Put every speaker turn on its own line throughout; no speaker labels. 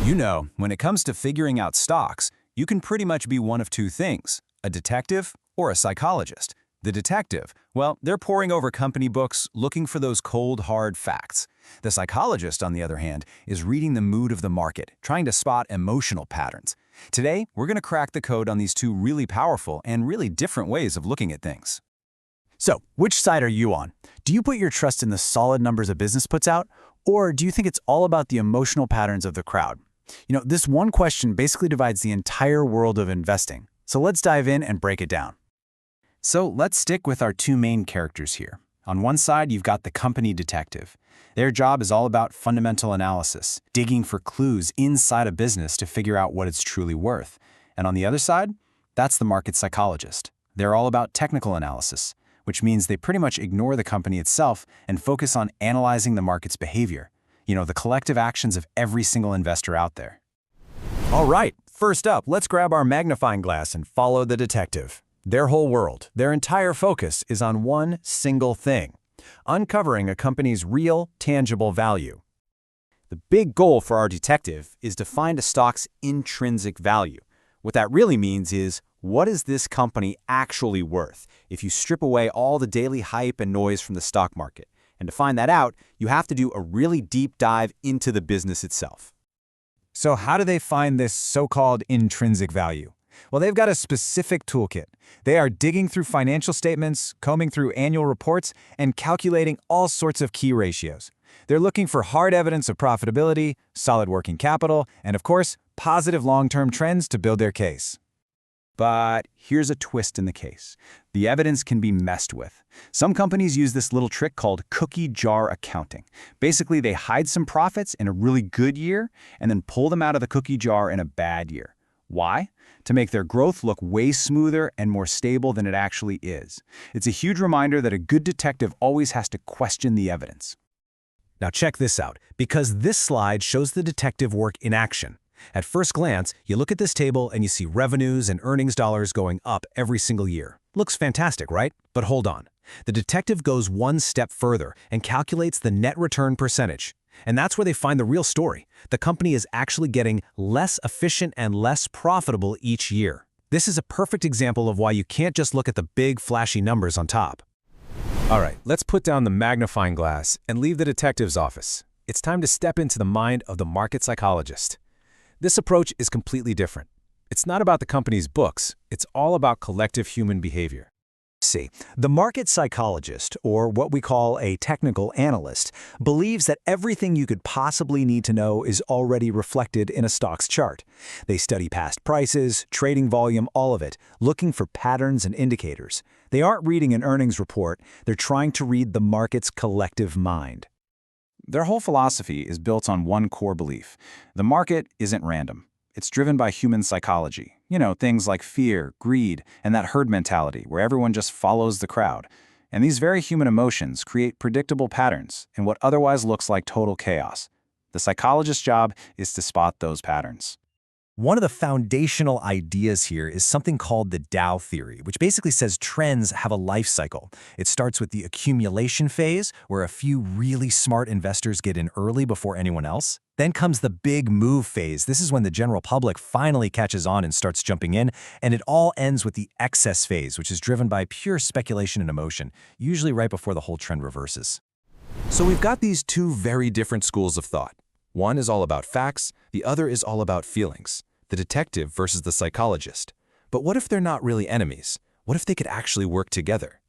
When it comes to figuring out stocks, you can pretty much be one of two things, a detective or a psychologist. The detective, well, they're poring over company books, looking for those cold, hard facts. The psychologist, on the other hand, is reading the mood of the market, trying to spot emotional patterns. Today, we're going to crack the code on these two really powerful and really different ways of looking at things.
So, which side are you on? Do you put your trust in the solid numbers a business puts out, or do you think it's all about the emotional patterns of the crowd? This one question basically divides the entire world of investing. So let's dive in and break it down.
So let's stick with our two main characters here. On one side, you've got the company detective. Their job is all about fundamental analysis, digging for clues inside a business to figure out what it's truly worth. And on the other side, that's the market psychologist. They're all about technical analysis, which means they pretty much ignore the company itself and focus on analyzing the market's behavior. The collective actions of every single investor out there.
All right, first up, let's grab our magnifying glass and follow the detective. Their whole world, their entire focus is on one single thing: uncovering a company's real, tangible value. The big goal for our detective is to find a stock's intrinsic value. What that really means is, what is this company actually worth if you strip away all the daily hype and noise from the stock market? And to find that out, you have to do a really deep dive into the business itself.
So how do they find this so-called intrinsic value? Well, they've got a specific toolkit. They are digging through financial statements, combing through annual reports, and calculating all sorts of key ratios. They're looking for hard evidence of profitability, solid working capital, and of course, positive long-term trends to build their case.
But here's a twist in the case. The evidence can be messed with. Some companies use this little trick called cookie jar accounting. Basically, they hide some profits in a really good year and then pull them out of the cookie jar in a bad year. Why? To make their growth look way smoother and more stable than it actually is. It's a huge reminder that a good detective always has to question the evidence.
Now check this out, because this slide shows the detective work in action. At first glance, you look at this table and you see revenues and earnings dollars going up every single year. Looks fantastic, right? But hold on. The detective goes one step further and calculates the net return percentage. And that's where they find the real story. The company is actually getting less efficient and less profitable each year. This is a perfect example of why you can't just look at the big, flashy numbers on top.
All right, let's put down the magnifying glass and leave the detective's office. It's time to step into the mind of the market psychologist. This approach is completely different. It's not about the company's books. It's all about collective human behavior.
See, the market psychologist, or what we call a technical analyst, believes that everything you could possibly need to know is already reflected in a stock's chart. They study past prices, trading volume, all of it, looking for patterns and indicators. They aren't reading an earnings report. They're trying to read the market's collective mind.
Their whole philosophy is built on one core belief. The market isn't random. It's driven by human psychology. Things like fear, greed, and that herd mentality where everyone just follows the crowd. And these very human emotions create predictable patterns in what otherwise looks like total chaos. The psychologist's job is to spot those patterns.
One of the foundational ideas here is something called the Dow theory, which basically says trends have a life cycle. It starts with the accumulation phase, where a few really smart investors get in early before anyone else. Then comes the big move phase. This is when the general public finally catches on and starts jumping in. And it all ends with the excess phase, which is driven by pure speculation and emotion, usually right before the whole trend reverses.
So we've got these two very different schools of thought. One is all about facts, the other is all about feelings. The detective versus the psychologist. But what if they're not really enemies? What if they could actually work together?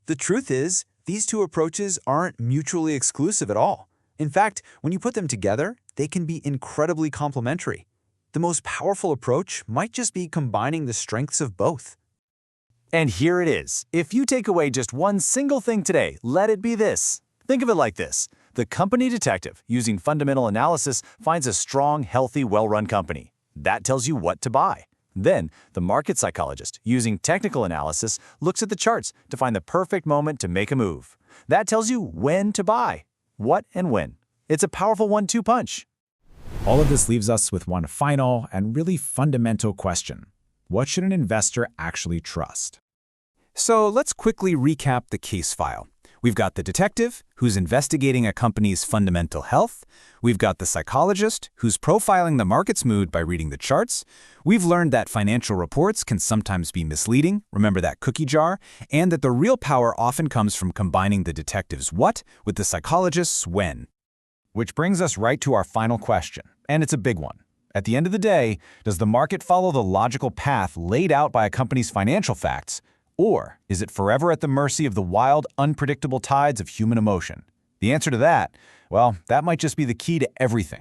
The truth is, these two approaches aren't mutually exclusive at all. In fact, when you put them together, they can be incredibly complementary. The most powerful approach might just be combining the strengths of both.
And here it is. If you take away just one single thing today, let it be this. Think of it like this. The company detective, using fundamental analysis, finds a strong, healthy, well-run company. That tells you what to buy. Then, the market psychologist, using technical analysis, looks at the charts to find the perfect moment to make a move. That tells you when to buy, what and when. It's a powerful 1-2 punch.
All of this leaves us with one final and really fundamental question. What should an investor actually trust?
So let's quickly recap the case file.
We've got the detective, who's investigating a company's fundamental health. We've got the psychologist, who's profiling the market's mood by reading the charts. We've learned that financial reports can sometimes be misleading, remember that cookie jar, and that the real power often comes from combining the detective's what with the psychologist's when.
Which brings us right to our final question, and it's a big one. At the end of the day, does the market follow the logical path laid out by a company's financial facts, or is it forever at the mercy of the wild, unpredictable tides of human emotion? The answer to that, well, that might just be the key to everything.